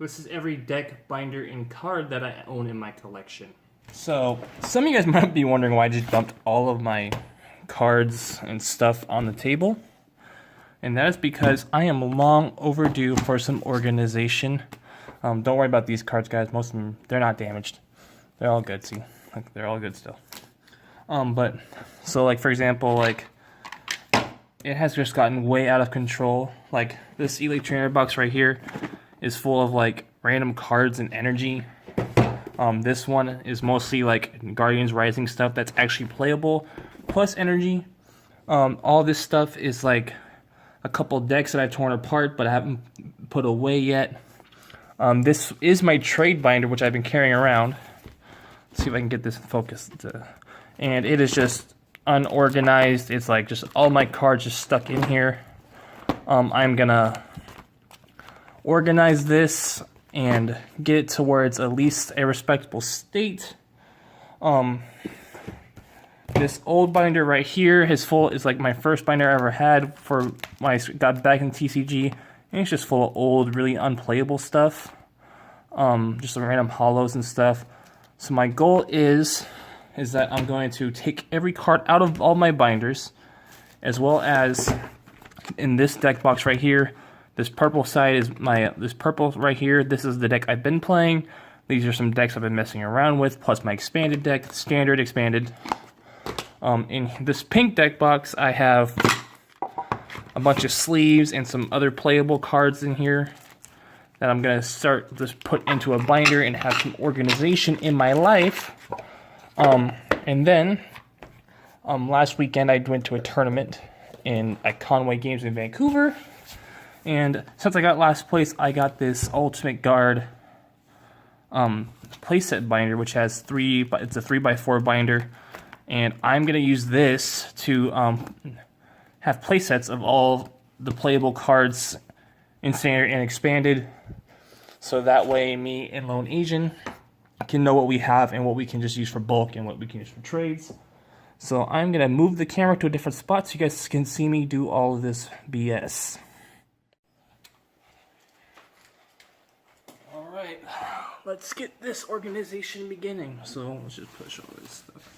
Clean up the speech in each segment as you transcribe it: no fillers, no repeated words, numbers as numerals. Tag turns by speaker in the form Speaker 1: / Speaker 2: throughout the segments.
Speaker 1: This is every deck, binder, and card that I own in my collection. So, some of you guys might be wondering why I just dumped all of my cards and stuff on the table. And that is because I am long overdue for some organization. Don't worry about these cards, guys. Most of them, they're not damaged. They're all good, see? Like, they're all good still. So like, for example, like, it has just gotten way out of control. Like, this Elite Trainer box right here is full of, like, random cards and energy. This one is mostly, like, Guardians Rising stuff that's actually playable, plus energy. All this stuff is, like, a couple decks that I've torn apart, but I haven't put away yet. This is my trade binder, which I've been carrying around. Let's see if I can get this focused. And it is just unorganized. It's like just all my cards just stuck in here. I'm gonna organize this and get it to where it's at least a respectable state. This old binder right here is like my first binder I ever had for when I got back in TCG, and it's just full of old, really unplayable stuff. Just some random hollows and stuff. So my goal is that I'm going to take every card out of all my binders, as well as in this deck box right here. This purple side is this purple right here. This is the deck I've been playing. These are some decks I've been messing around with, plus my expanded deck, standard, expanded. In this pink deck box, I have a bunch of sleeves and some other playable cards in here that I'm going to start just put into a binder and have some organization in my life. And then, last weekend I went to a tournament at Conway Games in Vancouver. And since I got last place, I got this Ultimate Guard playset binder, which has it's a 3x4 binder. And I'm going to use this to have playsets of all the playable cards in standard and expanded. So that way me and LoneAzn can know what we have and what we can just use for bulk and what we can use for trades. So I'm going to move the camera to a different spot so you guys can see me do all of this BS. Alright, let's get this organization beginning. So let's just push all this stuff.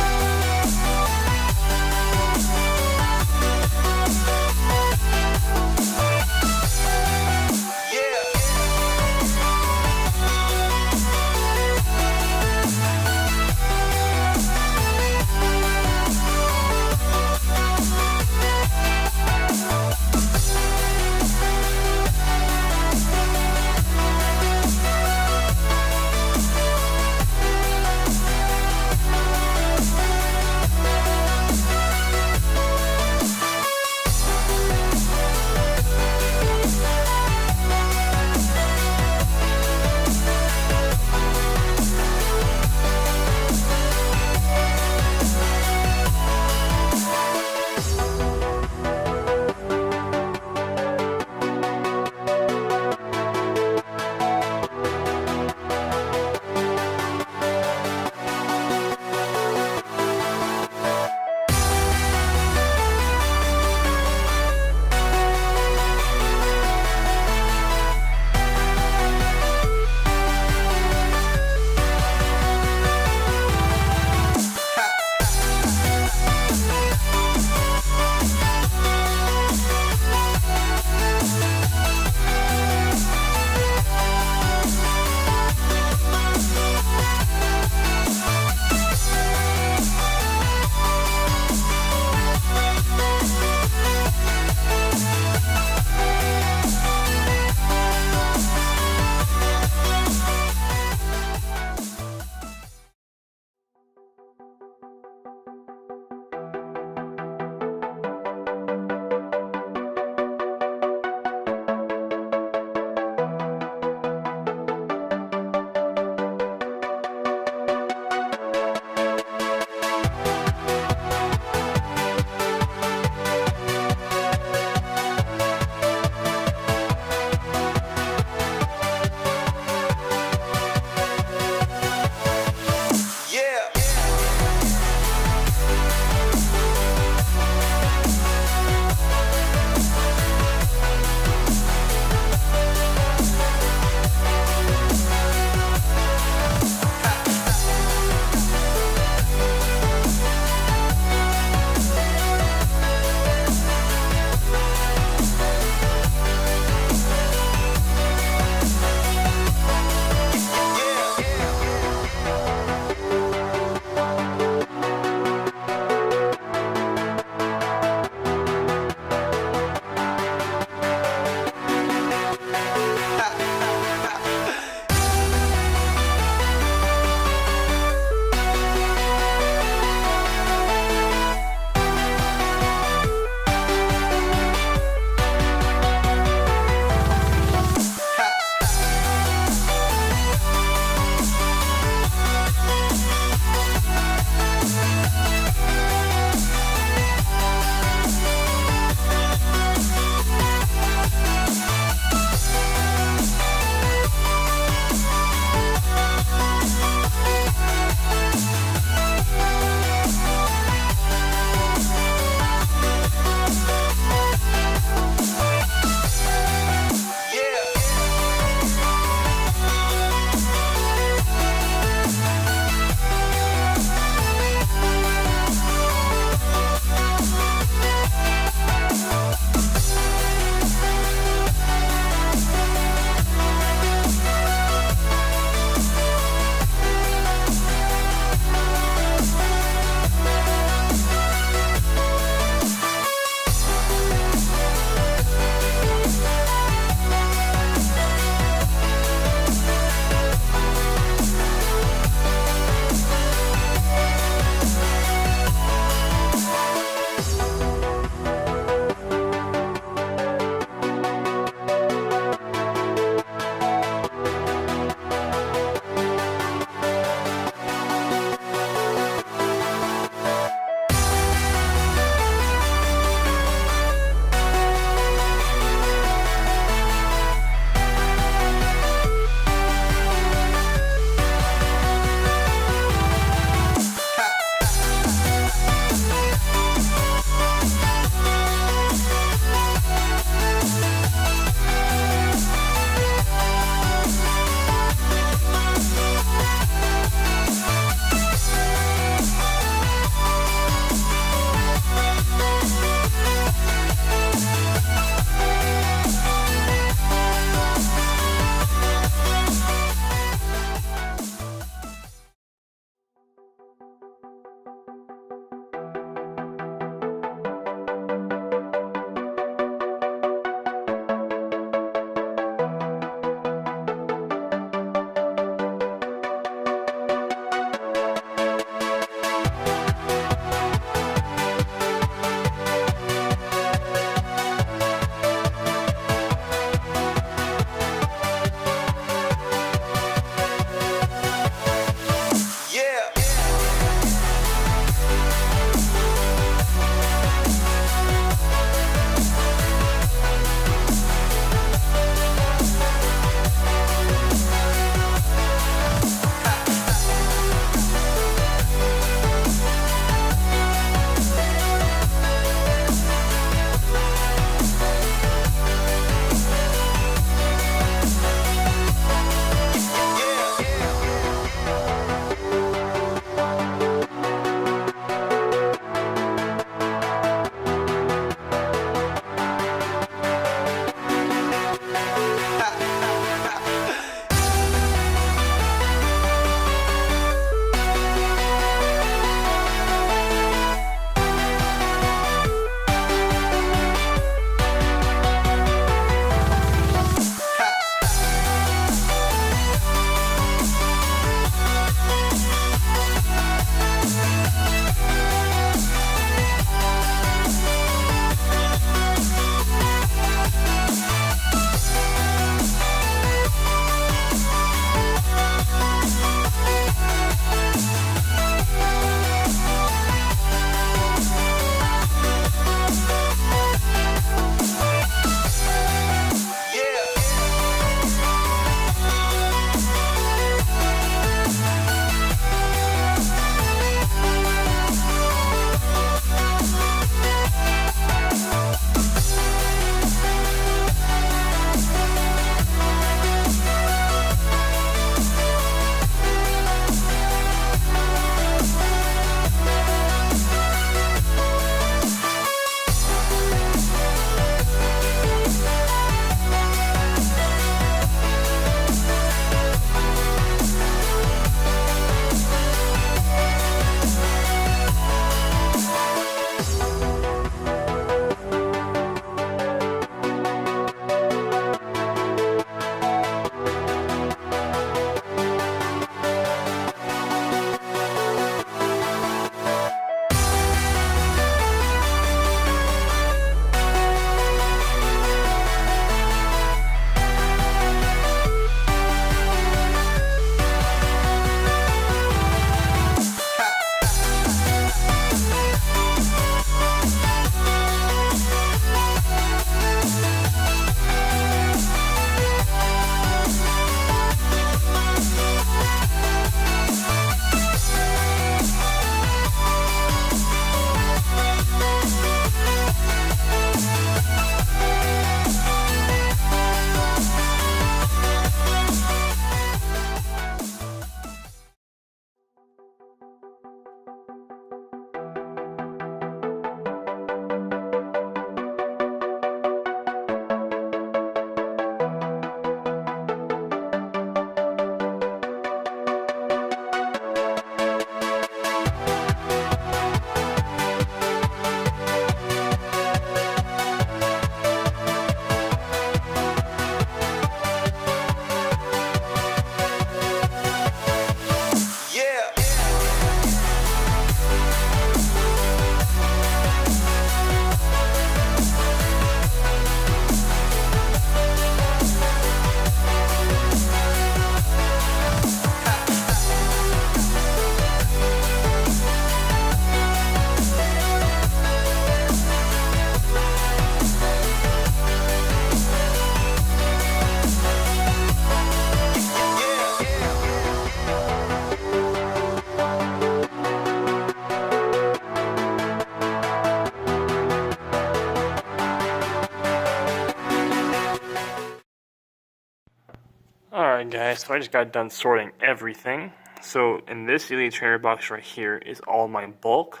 Speaker 1: Alright guys, so I just got done sorting everything. So in this Elite Trainer box right here is all my bulk.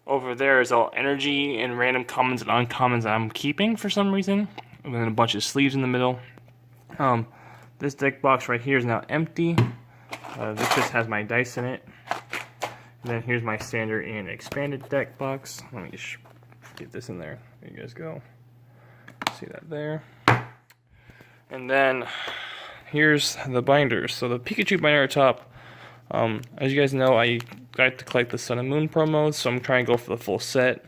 Speaker 1: Over there is all energy and random commons and uncommons that I'm keeping for some reason. And then a bunch of sleeves in the middle. This deck box right here is now empty. This just has my dice in it. And then here's my standard and expanded deck box. Let me just get this in there. There you guys go. See that there. And then here's the binders. So the Pikachu binder at top. As you guys know, I got to collect the Sun and Moon promos, so I'm trying to go for the full set.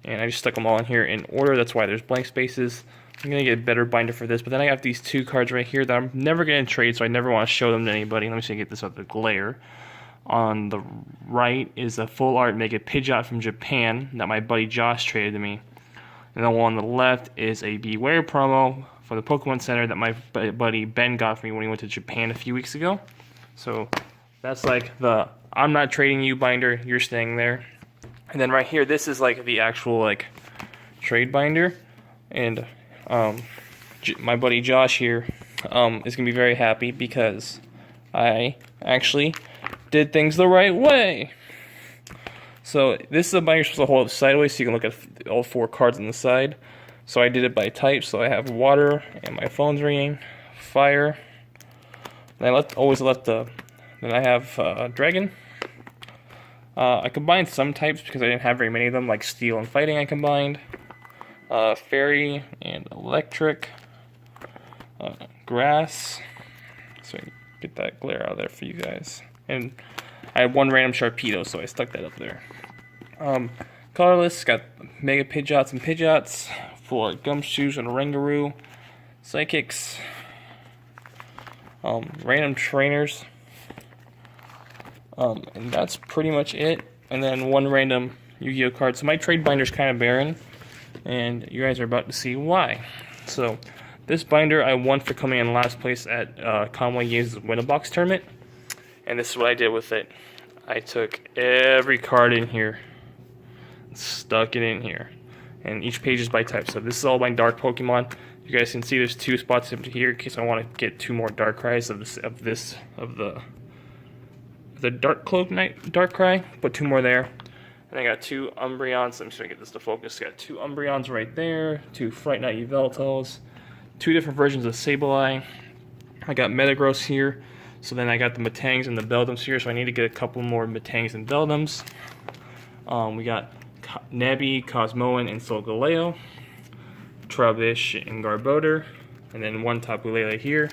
Speaker 1: And I just stuck them all in here in order. That's why there's blank spaces. I'm going to get a better binder for this. But then I have these two cards right here that I'm never going to trade, so I never want to show them to anybody. Let me see if I get this out of the glare. On the right is a full art Mega Pidgeot from Japan that my buddy Josh traded to me. And the one on the left is a Beware promo from the Pokemon Center that my buddy Ben got for me when he went to Japan a few weeks ago. So that's like the I'm not trading you binder, you're staying there. And then right here, this is like the actual like trade binder. And my buddy Josh here is going to be very happy because I actually did things the right way. So this is a binder you're supposed to hold it sideways so you can look at all four cards on the side. So I did it by type. So I have water and my phone's ringing, fire. And I always left the. Then I have dragon. I combined some types because I didn't have very many of them, like steel and fighting. I combined fairy and electric, grass. So I can get that glare out of there for you guys. And I had one random Sharpedo, so I stuck that up there. Colorless, got Mega Pidgeots and Pidgeots, full of Gumshoos and Rangaroo, Psychics, random trainers, and that's pretty much it. And then one random Yu-Gi-Oh card. So my trade binder's kind of barren, and you guys are about to see why. So this binder I won for coming in last place at Conway Games' Win-A-Box tournament. And this is what I did with it. I took every card in here, stuck it in here, and each page is by type. So this is all my dark Pokemon. You guys can see there's two spots up here in case I want to get two more Darkrai's of the Dark Cloak Knight Darkrai. Put two more there. And I got two Umbreons. I'm just gonna get this to focus. Got two Umbreons right there, two Fright Night Yveltals, two different versions of Sableye. I got Metagross here. So then I got the Matangs and the Beldums here, so I need to get a couple more Matangs and Beldums. We got Nebby, Cosmoan, and Solgaleo, Trubbish, and Garbodor, and then one Tapu Lele here.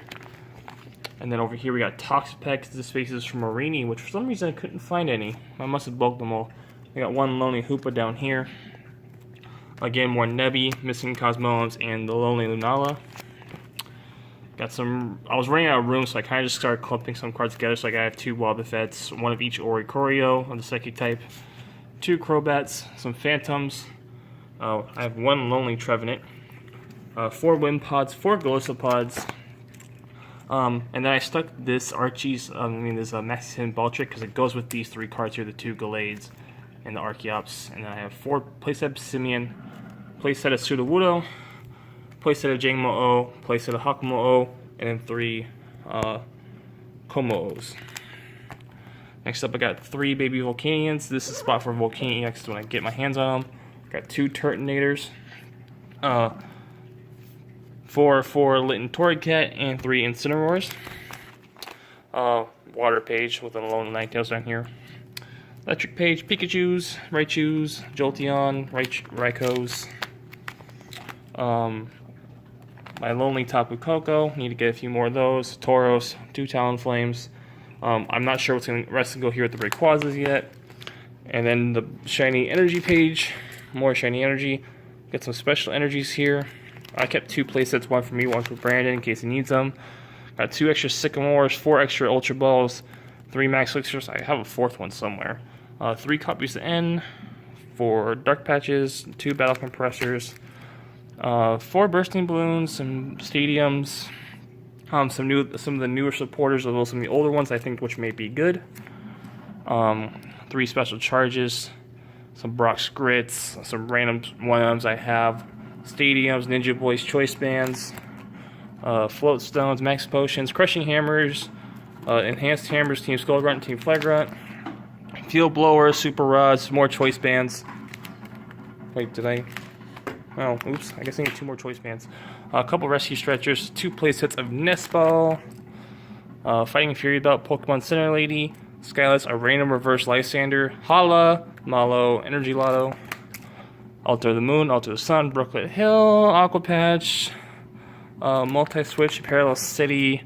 Speaker 1: And then over here we got Toxapex, the spaces from Marini, which for some reason I couldn't find any. I must have bulked them all. We got one Lonely Hoopa down here. Again, more Nebby, missing Cosmoans, and the Lonely Lunala. Got some. I was running out of room, so I kind of just started clumping some cards together. So like I have two Wobbuffets, one of each Oricorio of the Psychic type, two Crobats, some Phantoms. I have one Lonely Trevenant, four Wimpods, four Glissopods, and then I stuck this Archie's. This Maxim Baltric because it goes with these three cards here: the two Gallades and the Archeops. And then I have four playset Simeon, playset of Sudowoodo, playset of Jangmo-O, playset of Hakumo-O, and then three Komo-Os. Next up, I got three baby Volcanions. This is a spot for Volcanions when I get my hands on them. Got two Turtonators, four Litten Torracat, and three Incineroars. Water page with a lone Ninetales down here. Electric page, Pikachus, Raichus, Jolteon, Raikos. My Lonely Tapu Koko, need to get a few more of those. Tauros, two Talonflames. I'm not sure what's going to rest and go here with the Rayquazas yet. And then the Shiny Energy page, more Shiny Energy. Get some special energies here. I kept two playsets, one for me, one for Brandon in case he needs them. Got two extra Sycamores, four extra Ultra Balls, three Max Elixirs. I have a fourth one somewhere. Three copies of N, four Dark Patches, two Battle Compressors, four Bursting Balloons, some Stadiums, some of the newer supporters, as well as some of the older ones I think which may be good. Three special charges, some Brock Grits, some random 1-ums I have, Stadiums, Ninja Boys Choice Bands, Float stones, max potions, crushing hammers, enhanced hammers, Team Skull Grunt, Team Flag Grunt, field blowers, super rods, more choice bands. Wait, did I? Oh, oops. I guess I need 2 more choice bands. A couple rescue stretchers, 2 play sets of Nest Ball, Fighting Fury Belt, Pokemon Center Lady, Skylights, a random reverse Lysander, Hala, Malo, Energy Lotto, Altar of the Moon, Altar of the Sun, Brooklet Hill, Aqua Patch, Multi-Switch, Parallel City,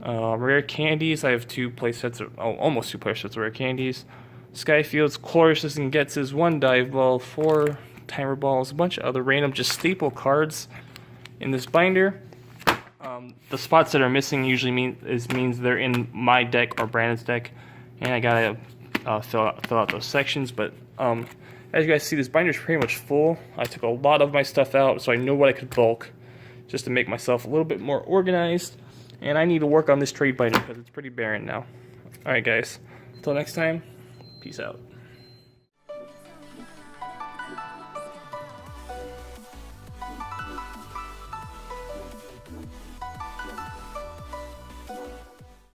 Speaker 1: Rare Candies. I have 2 play sets of, almost 2 play sets of Rare Candies. Skyfields, Chloruses and Getzes, 1 Dive Ball, 4 Timer Balls, a bunch of other random just staple cards in this binder. The spots that are missing usually means they're in my deck or Brandon's deck, and I gotta fill out those sections. But as you guys see, this binder is pretty much full. I took a lot of my stuff out so I know what I could bulk, just to make myself a little bit more organized. And I need to work on this trade binder because it's pretty barren now. Alright guys, until next time, peace out.